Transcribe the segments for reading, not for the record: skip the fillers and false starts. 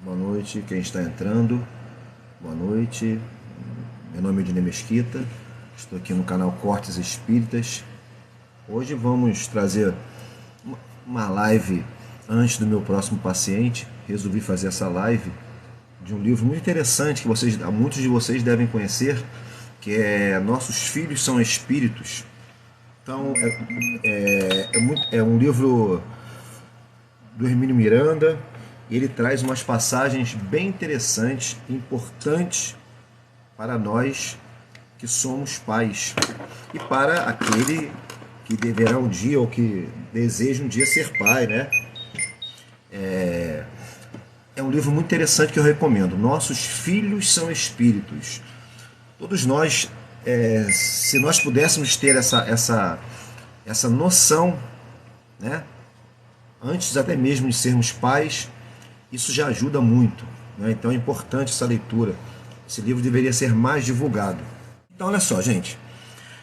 Boa noite, quem está entrando. Boa noite. Meu nome é Ednei Mesquita. Estou aqui no canal Cortes Espíritas. Hoje vamos trazer uma live antes do meu próximo paciente. Resolvi fazer essa live de um livro muito interessante que muitos de vocês devem conhecer, que é Nossos Filhos São Espíritos. Então, é um livro do Hermínio Miranda. Ele traz umas passagens bem interessantes, importantes para nós que somos pais e para aquele que deverá um dia ou que deseja um dia ser pai, né? É um livro muito interessante que eu recomendo. Nossos Filhos São Espíritos. Todos nós, se nós pudéssemos ter essa noção, né? Antes até mesmo de sermos pais, isso já ajuda muito, né? Então é importante essa leitura. Esse livro deveria ser mais divulgado. Então olha só, gente.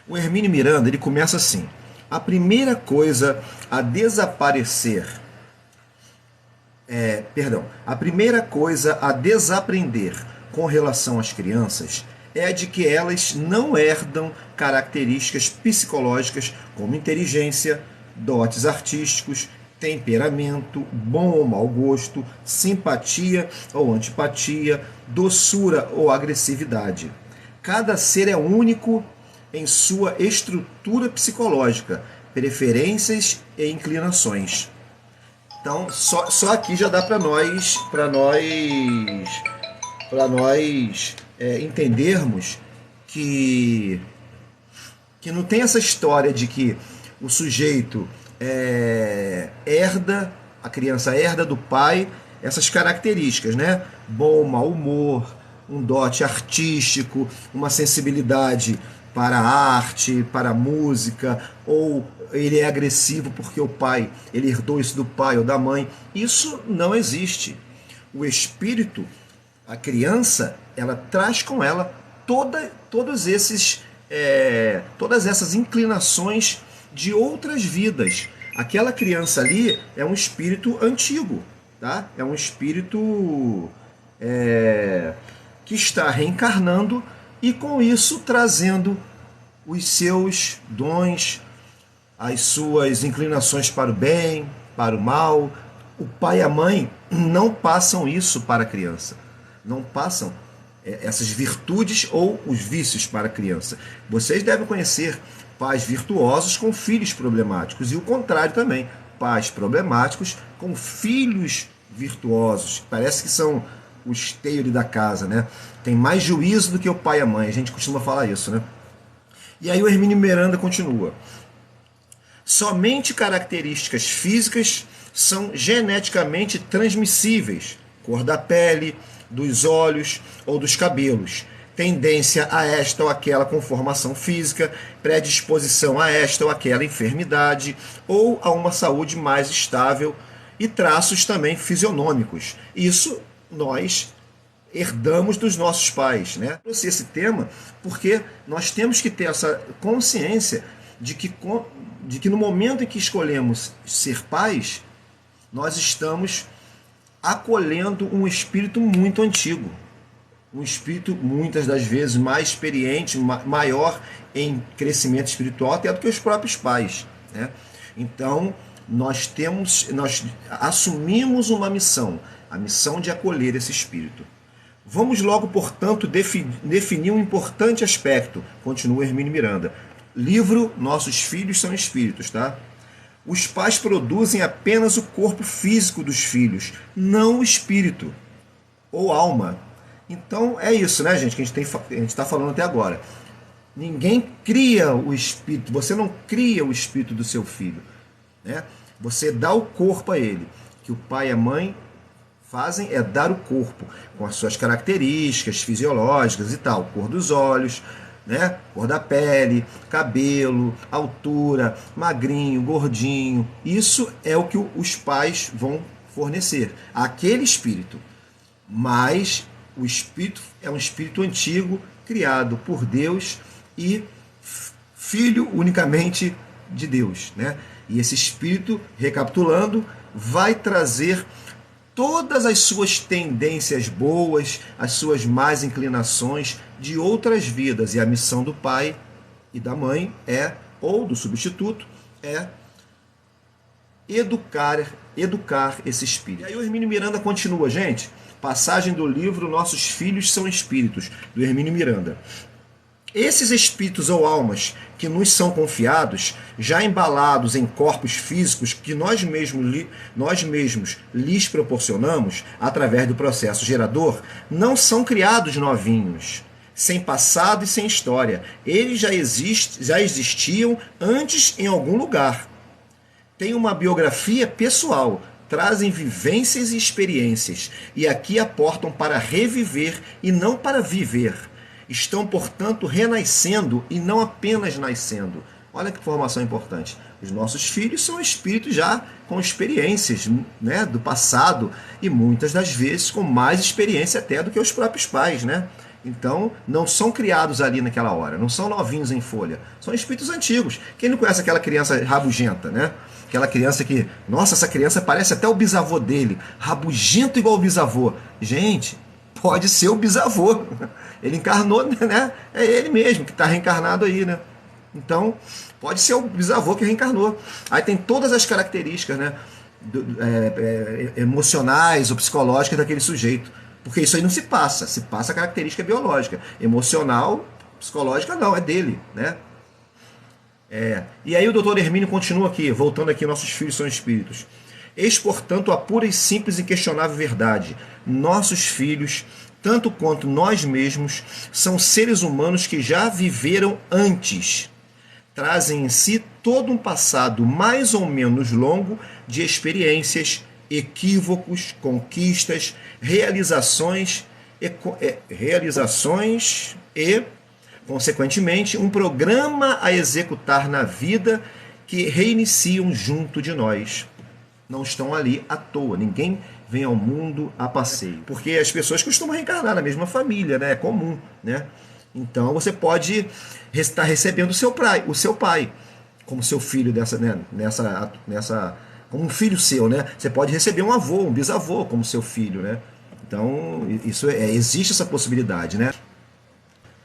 O Hermínio Miranda, ele começa assim: a primeira coisa a desaparecer, a primeira coisa a desaprender com relação às crianças é a de que elas não herdam características psicológicas como inteligência, dotes artísticos, temperamento, bom ou mau gosto, simpatia ou antipatia, doçura ou agressividade. Cada ser é único em sua estrutura psicológica, preferências e inclinações. Então, só aqui já dá para nós entendermos que não tem essa história de que o sujeito a criança herda do pai essas características, né? Bom, mau humor, um dote artístico, uma sensibilidade para a arte, para a música, ou ele é agressivo porque o pai, ele herdou isso do pai ou da mãe. Isso não existe. O espírito, a criança, ela traz com ela todas essas inclinações de outras vidas. Aquela criança ali é um espírito antigo, tá? É um espírito que está reencarnando e com isso trazendo os seus dons, as suas inclinações para o bem, para o mal. O pai e a mãe não passam isso para a criança, não passam essas virtudes ou os vícios para a criança. Vocês devem conhecer pais virtuosos com filhos problemáticos e o contrário também, pais problemáticos com filhos virtuosos. Parece que são o esteio da casa, né? Tem mais juízo do que o pai e a mãe. A gente costuma falar isso, né? E aí o Hermínio Miranda continua: somente características físicas são geneticamente transmissíveis, cor da pele, dos olhos ou dos cabelos, tendência a esta ou aquela conformação física, predisposição a esta ou aquela enfermidade, ou a uma saúde mais estável, e traços também fisionômicos. Isso nós herdamos dos nossos pais, né? Eu trouxe esse tema porque nós temos que ter essa consciência de que no momento em que escolhemos ser pais, nós estamos acolhendo um espírito muito antigo, um espírito muitas das vezes mais experiente, maior em crescimento espiritual até do que os próprios pais, né? Então nós assumimos uma missão, a missão de acolher esse espírito. Vamos logo, portanto, definir um importante aspecto, continua Hermínio Miranda. Livro Nossos Filhos São Espíritos, tá? Os pais produzem apenas o corpo físico dos filhos, não o espírito ou alma. Então é isso, né, gente, que a gente está falando até agora. Ninguém cria o espírito, você não cria o espírito do seu filho, né? Você dá o corpo a ele. Que o pai e a mãe fazem é dar o corpo com as suas características fisiológicas e tal, cor dos olhos, né? Cor da pele, cabelo, altura, magrinho, gordinho. Isso é o que os pais vão fornecer aquele espírito. Mas o espírito é um espírito antigo, criado por Deus e filho unicamente de Deus, né? E esse espírito, recapitulando, vai trazer todas as suas tendências boas, as suas más inclinações de outras vidas. E a missão do pai e da mãe ou do substituto, é educar esse espírito. E aí o Hermínio Miranda continua, gente, passagem do livro Nossos Filhos São Espíritos, do Hermínio Miranda. Esses espíritos ou almas que nos são confiados, já embalados em corpos físicos que nós mesmos lhes proporcionamos através do processo gerador, não são criados novinhos, sem passado e sem história. Eles já existiam antes em algum lugar. Têm uma biografia pessoal, trazem vivências e experiências, e aqui aportam para reviver e não para viver. Estão, portanto, renascendo e não apenas nascendo. Olha que informação importante. Os nossos filhos são espíritos já com experiências, né, do passado, e muitas das vezes com mais experiência até do que os próprios pais, né? Então, não são criados ali naquela hora, não são novinhos em folha, são espíritos antigos. Quem não conhece aquela criança rabugenta, né? Aquela criança que, nossa, essa criança parece até o bisavô dele, rabugento igual o bisavô. Gente, pode ser o bisavô. Ele encarnou, né? É ele mesmo que está reencarnado aí, né? Então, pode ser o bisavô que reencarnou. Aí tem todas as características, né, emocionais ou psicológicas daquele sujeito. Porque isso aí não se passa a característica biológica. Emocional, psicológica não, é dele, né? E aí o doutor Hermínio continua aqui, voltando aqui, nossos filhos são espíritos. Eis, portanto, a pura e simples e inquestionável verdade. Nossos filhos, tanto quanto nós mesmos, são seres humanos que já viveram antes. Trazem em si todo um passado mais ou menos longo de experiências, equívocos, conquistas, realizações e, consequentemente, um programa a executar na vida que reiniciam junto de nós. Não estão ali à toa, ninguém vem ao mundo a passeio. Porque as pessoas costumam reencarnar na mesma família, né? É comum, né? Então você pode estar recebendo o seu pai como seu filho como um filho seu, né? Você pode receber um avô, um bisavô como seu filho, né? Então existe essa possibilidade, né?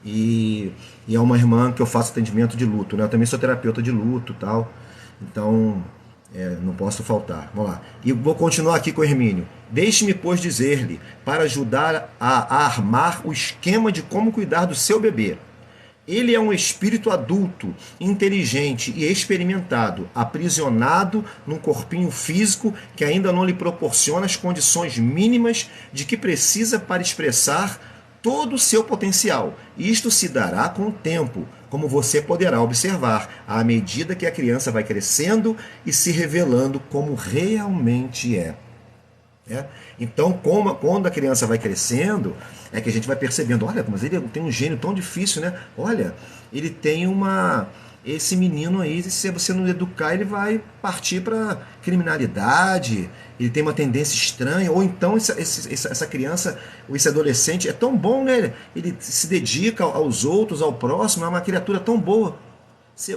E é uma irmã que eu faço atendimento de luto, né? Eu também sou terapeuta de luto e tal. Então, não posso faltar. Vamos lá. E vou continuar aqui com o Hermínio. Deixe-me, pois, dizer-lhe, para ajudar a armar o esquema de como cuidar do seu bebê. Ele é um espírito adulto, inteligente e experimentado, aprisionado num corpinho físico que ainda não lhe proporciona as condições mínimas de que precisa para expressar todo o seu potencial. Isto se dará com o tempo, como você poderá observar, à medida que a criança vai crescendo e se revelando como realmente é. Então, quando a criança vai crescendo, é que a gente vai percebendo, olha, mas ele tem um gênio tão difícil, né? Olha, ele tem esse menino aí, se você não educar, ele vai partir para criminalidade, ele tem uma tendência estranha, ou então essa criança, ou esse adolescente é tão bom, né? Ele se dedica aos outros, ao próximo, é uma criatura tão boa.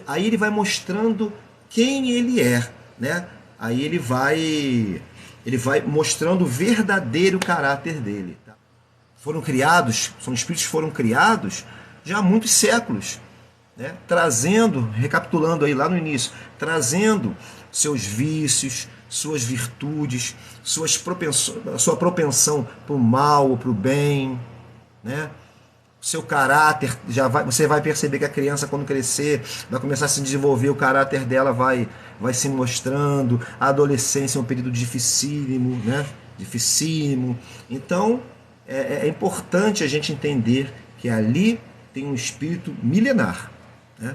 Aí ele vai mostrando quem ele é, né? Aí ele vai mostrando o verdadeiro caráter dele. São espíritos que foram criados já há muitos séculos, né? Recapitulando aí lá no início, trazendo seus vícios, suas virtudes, sua propensão para o mal ou para o bem, né? Seu caráter, você vai perceber que a criança, quando crescer, vai começar a se desenvolver, o caráter dela vai se mostrando. A adolescência é um período dificílimo, né? Dificílimo. Então, é importante a gente entender que ali tem um espírito milenar, né?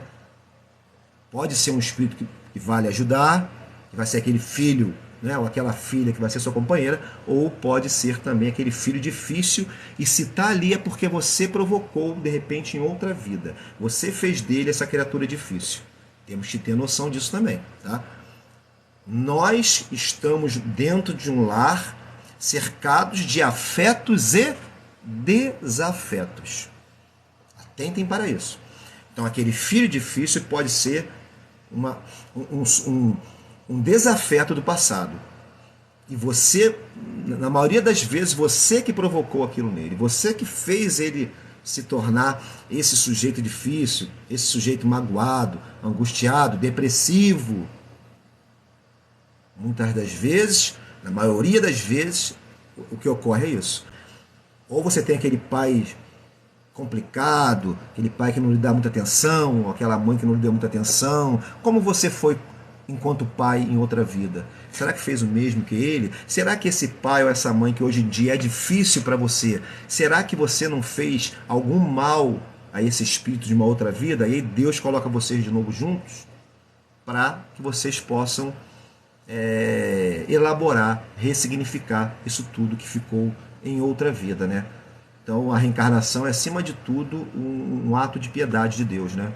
Pode ser um espírito que vai lhe ajudar, que vai ser aquele filho, né, ou aquela filha que vai ser sua companheira, ou pode ser também aquele filho difícil, e se está ali é porque você provocou, de repente, em outra vida. Você fez dele essa criatura difícil. Temos que ter noção disso também. Tá? Nós estamos dentro de um lar cercados de afetos e desafetos. Atentem para isso. Então, aquele filho difícil pode ser um desafeto do passado. E você, na maioria das vezes, você que provocou aquilo nele, você que fez ele se tornar esse sujeito difícil, esse sujeito magoado, angustiado, depressivo. Muitas das vezes, na maioria das vezes, o que ocorre é isso. Ou você tem aquele pai complicado, aquele pai que não lhe dá muita atenção, ou aquela mãe que não lhe deu muita atenção, como você foi enquanto pai em outra vida? Será que fez o mesmo que ele? Será que esse pai ou essa mãe que hoje em dia é difícil para você, será que você não fez algum mal a esse espírito de uma outra vida? E aí Deus coloca vocês de novo juntos para que vocês possam elaborar, ressignificar isso tudo que ficou em outra vida, né? Então a reencarnação é, acima de tudo, um ato de piedade de Deus, né?